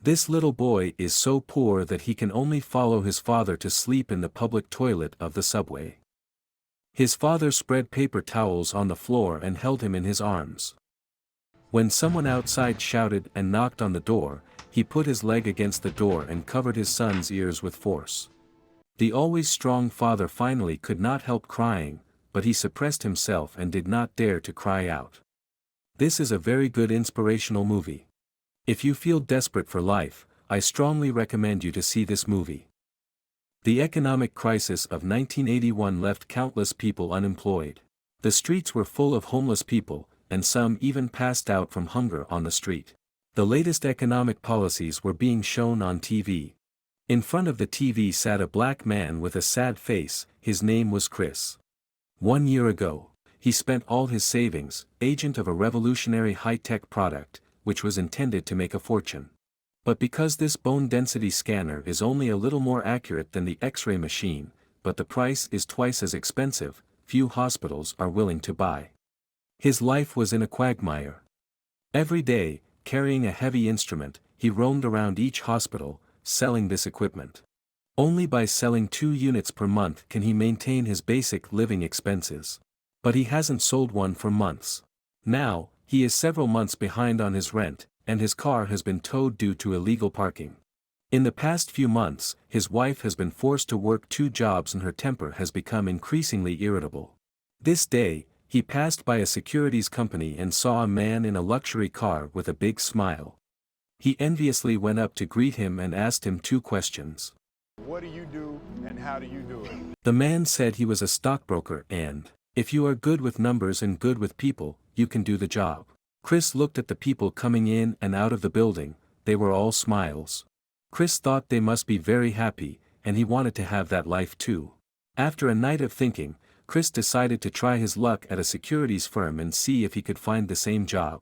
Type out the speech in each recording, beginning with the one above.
This little boy is so poor that he can only follow his father to sleep in the public toilet of the subway. His father spread paper towels on the floor and held him in his arms. When someone outside shouted and knocked on the door, he put his leg against the door and covered his son's ears with force. The always strong father finally could not help crying, but he suppressed himself and did not dare to cry out. This is a very good inspirational movie. If you feel desperate for life, I strongly recommend you to see this movie. The economic crisis of 1981 left countless people unemployed. The streets were full of homeless people, and some even passed out from hunger on the street. The latest economic policies were being shown on TV. In front of the TV sat a black man with a sad face. His name was Chris. 1 year ago, he spent all his savings, agent of a revolutionary high-tech product, which was intended to make a fortune. But because this bone density scanner is only a little more accurate than the X-ray machine, but the price is twice as expensive, few hospitals are willing to buy. His life was in a quagmire. Every day, carrying a heavy instrument, he roamed around each hospital, selling this equipment. Only by selling 2 units per month can he maintain his basic living expenses. But he hasn't sold one for months. Now, he is several months behind on his rent, and his car has been towed due to illegal parking. In the past few months, his wife has been forced to work 2 jobs and her temper has become increasingly irritable. This day, he passed by a securities company and saw a man in a luxury car with a big smile. He enviously went up to greet him and asked him 2 questions. What do you do and how do you do it? The man said he was a stockbroker and, if you are good with numbers and good with people, you can do the job. Chris looked at the people coming in and out of the building. They were all smiles. Chris thought they must be very happy, and he wanted to have that life too. After a night of thinking, Chris decided to try his luck at a securities firm and see if he could find the same job.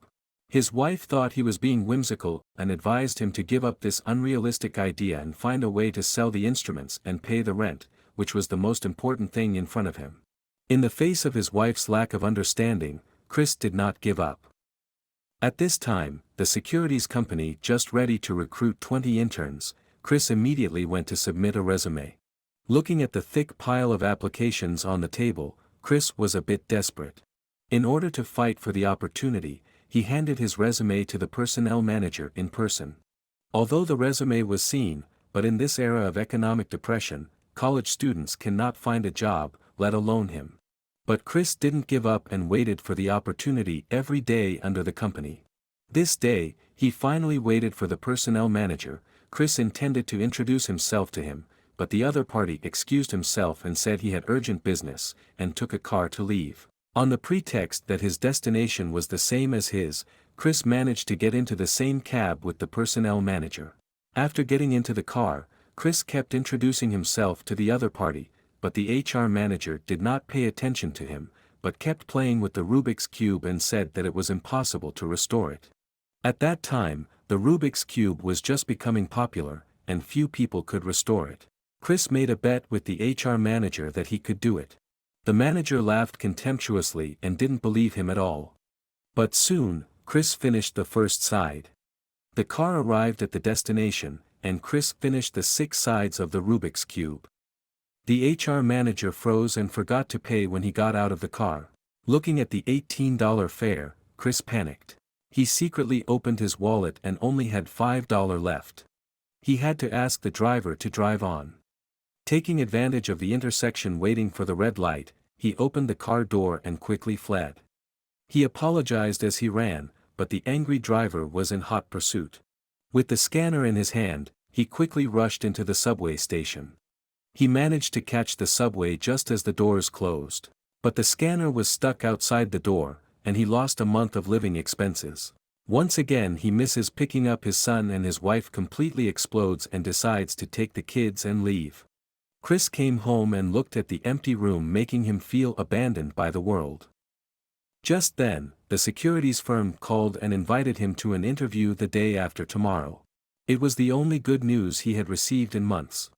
His wife thought he was being whimsical and advised him to give up this unrealistic idea and find a way to sell the instruments and pay the rent, which was the most important thing in front of him. In the face of his wife's lack of understanding, Chris did not give up. At this time, the securities company just ready to recruit 20 interns. Chris immediately went to submit a resume. Looking at the thick pile of applications on the table, Chris was a bit desperate. In order to fight for the opportunity, he handed his resume to the personnel manager in person. Although the resume was seen, but in this era of economic depression, college students cannot find a job, let alone him. But Chris didn't give up and waited for the opportunity every day under the company. This day, he finally waited for the personnel manager. Chris intended to introduce himself to him, but the other party excused himself and said he had urgent business, and took a car to leave. On the pretext that his destination was the same as his, Chris managed to get into the same cab with the personnel manager. After getting into the car, Chris kept introducing himself to the other party, but the HR manager did not pay attention to him, but kept playing with the Rubik's Cube and said that it was impossible to restore it. At that time, the Rubik's Cube was just becoming popular, and few people could restore it. Chris made a bet with the HR manager that he could do it. The manager laughed contemptuously and didn't believe him at all. But soon, Chris finished the first side. The car arrived at the destination, and Chris finished the 6 sides of the Rubik's Cube. The HR manager froze and forgot to pay when he got out of the car. Looking at the $18 fare, Chris panicked. He secretly opened his wallet and only had $5 left. He had to ask the driver to drive on. Taking advantage of the intersection waiting for the red light, he opened the car door and quickly fled. He apologized as he ran, but the angry driver was in hot pursuit. With the scanner in his hand, he quickly rushed into the subway station. He managed to catch the subway just as the doors closed. But the scanner was stuck outside the door, and he lost a month of living expenses. Once again he misses picking up his son and his wife completely explodes and decides to take the kids and leave. Chris came home and looked at the empty room, making him feel abandoned by the world. Just then, the securities firm called and invited him to an interview the day after tomorrow. It was the only good news he had received in months.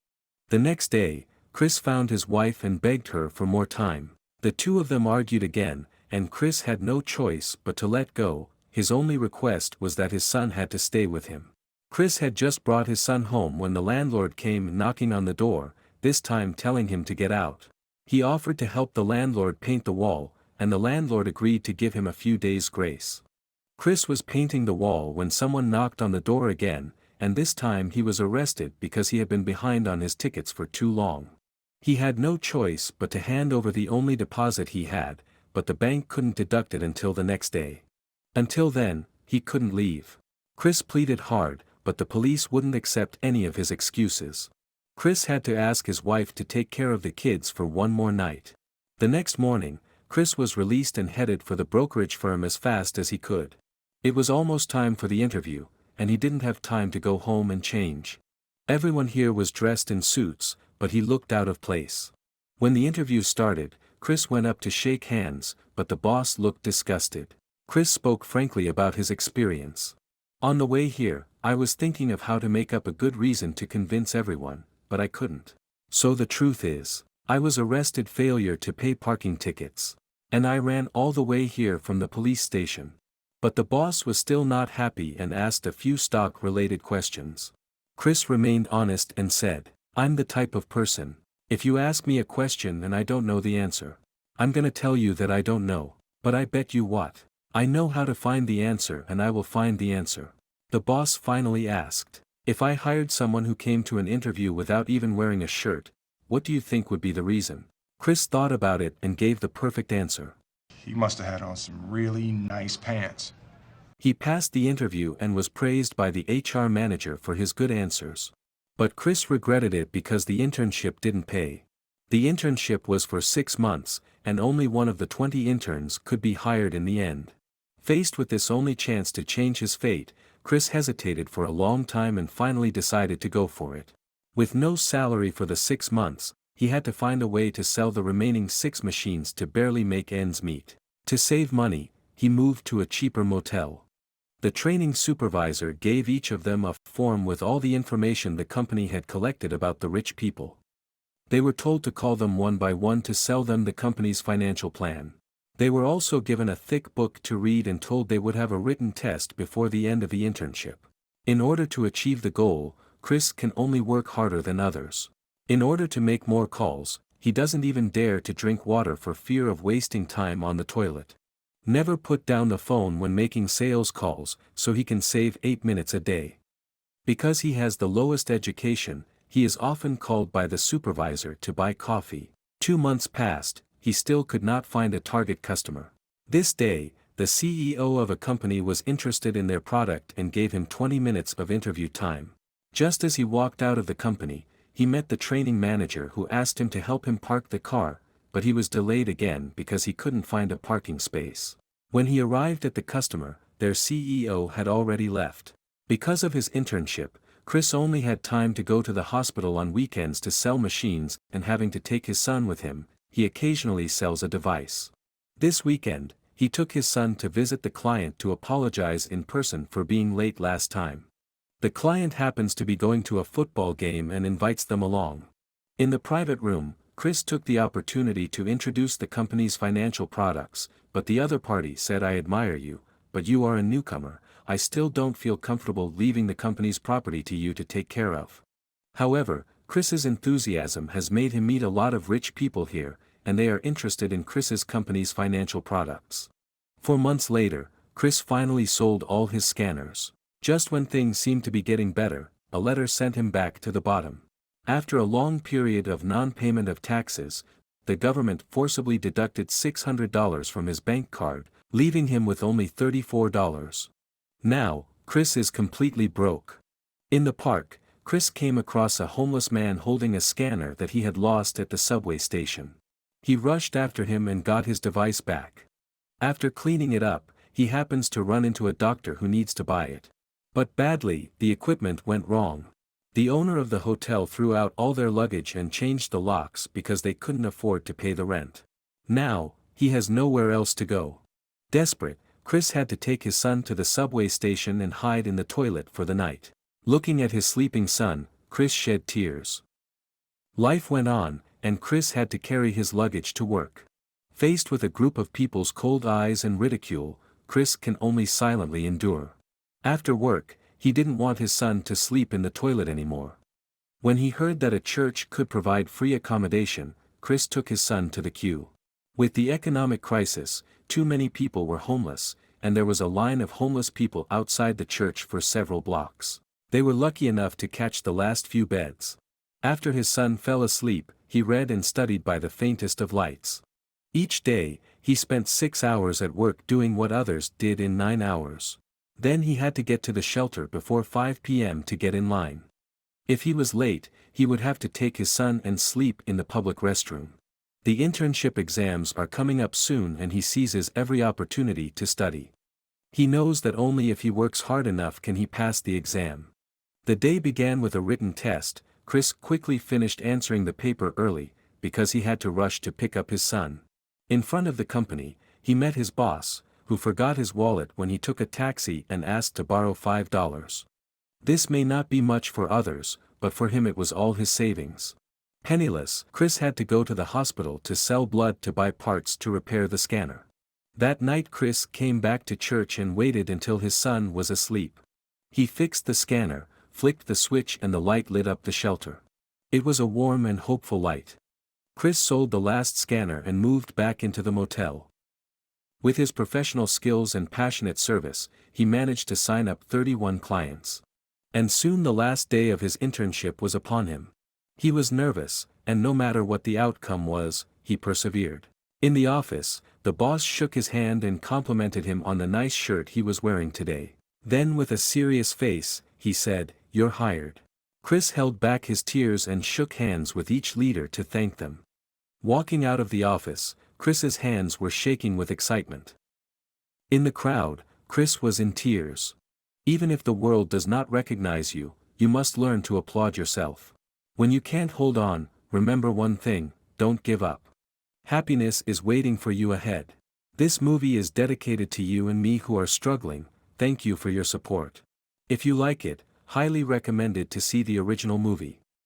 The next day, Chris found his wife and begged her for more time. The two of them argued again, and Chris had no choice but to let go. His only request was that his son had to stay with him. Chris had just brought his son home when the landlord came knocking on the door, this time telling him to get out. He offered to help the landlord paint the wall, and the landlord agreed to give him a few days' grace. Chris was painting the wall when someone knocked on the door again, and this time he was arrested because he had been behind on his tickets for too long. He had no choice but to hand over the only deposit he had, but the bank couldn't deduct it until the next day. Until then, he couldn't leave. Chris pleaded hard, but the police wouldn't accept any of his excuses. Chris had to ask his wife to take care of the kids for one more night. The next morning, Chris was released and headed for the brokerage firm as fast as he could. It was almost time for the interview, and he didn't have time to go home and change. Everyone here was dressed in suits, but he looked out of place. When the interview started, Chris went up to shake hands, but the boss looked disgusted. Chris spoke frankly about his experience. On the way here, I was thinking of how to make up a good reason to convince everyone, but I couldn't. So the truth is, I was arrested for failure to pay parking tickets. And I ran all the way here from the police station. But the boss was still not happy and asked a few stock-related questions. Chris remained honest and said, "I'm the type of person, if you ask me a question and I don't know the answer, I'm gonna tell you that I don't know, but I bet you what? I know how to find the answer and I will find the answer." The boss finally asked, "If I hired someone who came to an interview without even wearing a shirt, what do you think would be the reason?" Chris thought about it and gave the perfect answer. He must have had on some really nice pants. He passed the interview and was praised by the HR manager for his good answers. But Chris regretted it because the internship didn't pay. The internship was for 6 months, and only one of the 20 interns could be hired in the end. Faced with this only chance to change his fate, Chris hesitated for a long time and finally decided to go for it. With no salary for the 6 months, he had to find a way to sell the remaining 6 machines to barely make ends meet. To save money, he moved to a cheaper motel. The training supervisor gave each of them a form with all the information the company had collected about the rich people. They were told to call them one by one to sell them the company's financial plan. They were also given a thick book to read and told they would have a written test before the end of the internship. In order to achieve the goal, Chris can only work harder than others. In order to make more calls, he doesn't even dare to drink water for fear of wasting time on the toilet. Never put down the phone when making sales calls, so he can save 8 minutes a day. Because he has the lowest education, he is often called by the supervisor to buy coffee. 2 months passed, he still could not find a target customer. This day, the CEO of a company was interested in their product and gave him 20 minutes of interview time. Just as he walked out of the company, he met the training manager who asked him to help him park the car, but he was delayed again because he couldn't find a parking space. When he arrived at the customer, their CEO had already left. Because of his internship, Chris only had time to go to the hospital on weekends to sell machines, and having to take his son with him, he occasionally sells a device. This weekend, he took his son to visit the client to apologize in person for being late last time. The client happens to be going to a football game and invites them along. In the private room, Chris took the opportunity to introduce the company's financial products, but the other party said, "I admire you, but you are a newcomer. I still don't feel comfortable leaving the company's property to you to take care of." However, Chris's enthusiasm has made him meet a lot of rich people here, and they are interested in Chris's company's financial products. 4 months later, Chris finally sold all his scanners. Just when things seemed to be getting better, a letter sent him back to the bottom. After a long period of non-payment of taxes, the government forcibly deducted $600 from his bank card, leaving him with only $34. Now, Chris is completely broke. In the park, Chris came across a homeless man holding a scanner that he had lost at the subway station. He rushed after him and got his device back. After cleaning it up, he happens to run into a doctor who needs to buy it. But badly, the equipment went wrong. The owner of the hotel threw out all their luggage and changed the locks because they couldn't afford to pay the rent. Now, he has nowhere else to go. Desperate, Chris had to take his son to the subway station and hide in the toilet for the night. Looking at his sleeping son, Chris shed tears. Life went on, and Chris had to carry his luggage to work. Faced with a group of people's cold eyes and ridicule, Chris can only silently endure. After work, He didn't want his son to sleep in the toilet anymore. When he heard that a church could provide free accommodation, Chris took his son to the queue. With the economic crisis, too many people were homeless, and there was a line of homeless people outside the church for several blocks. They were lucky enough to catch the last few beds. After his son fell asleep, he read and studied by the faintest of lights. Each day, he spent 6 hours at work doing what others did in 9 hours. Then he had to get to the shelter before 5 p.m. to get in line. If he was late, he would have to take his son and sleep in the public restroom. The internship exams are coming up soon and he seizes every opportunity to study. He knows that only if he works hard enough can he pass the exam. The day began with a written test. Chris quickly finished answering the paper early, because he had to rush to pick up his son. In front of the company, he met his boss, who forgot his wallet when he took a taxi and asked to borrow $5. This may not be much for others, but for him it was all his savings. Penniless, Chris had to go to the hospital to sell blood to buy parts to repair the scanner. That night Chris came back to church and waited until his son was asleep. He fixed the scanner, flicked the switch and the light lit up the shelter. It was a warm and hopeful light. Chris sold the last scanner and moved back into the motel. With his professional skills and passionate service, he managed to sign up 31 clients. And soon the last day of his internship was upon him. He was nervous, and no matter what the outcome was, he persevered. In the office, the boss shook his hand and complimented him on the nice shirt he was wearing today. Then with a serious face, he said, "You're hired." Chris held back his tears and shook hands with each leader to thank them. Walking out of the office, Chris's hands were shaking with excitement. In the crowd, Chris was in tears. Even if the world does not recognize you, you must learn to applaud yourself. When you can't hold on, remember one thing: don't give up. Happiness is waiting for you ahead. This movie is dedicated to you and me who are struggling. Thank you for your support. If you like it, highly recommended to see the original movie.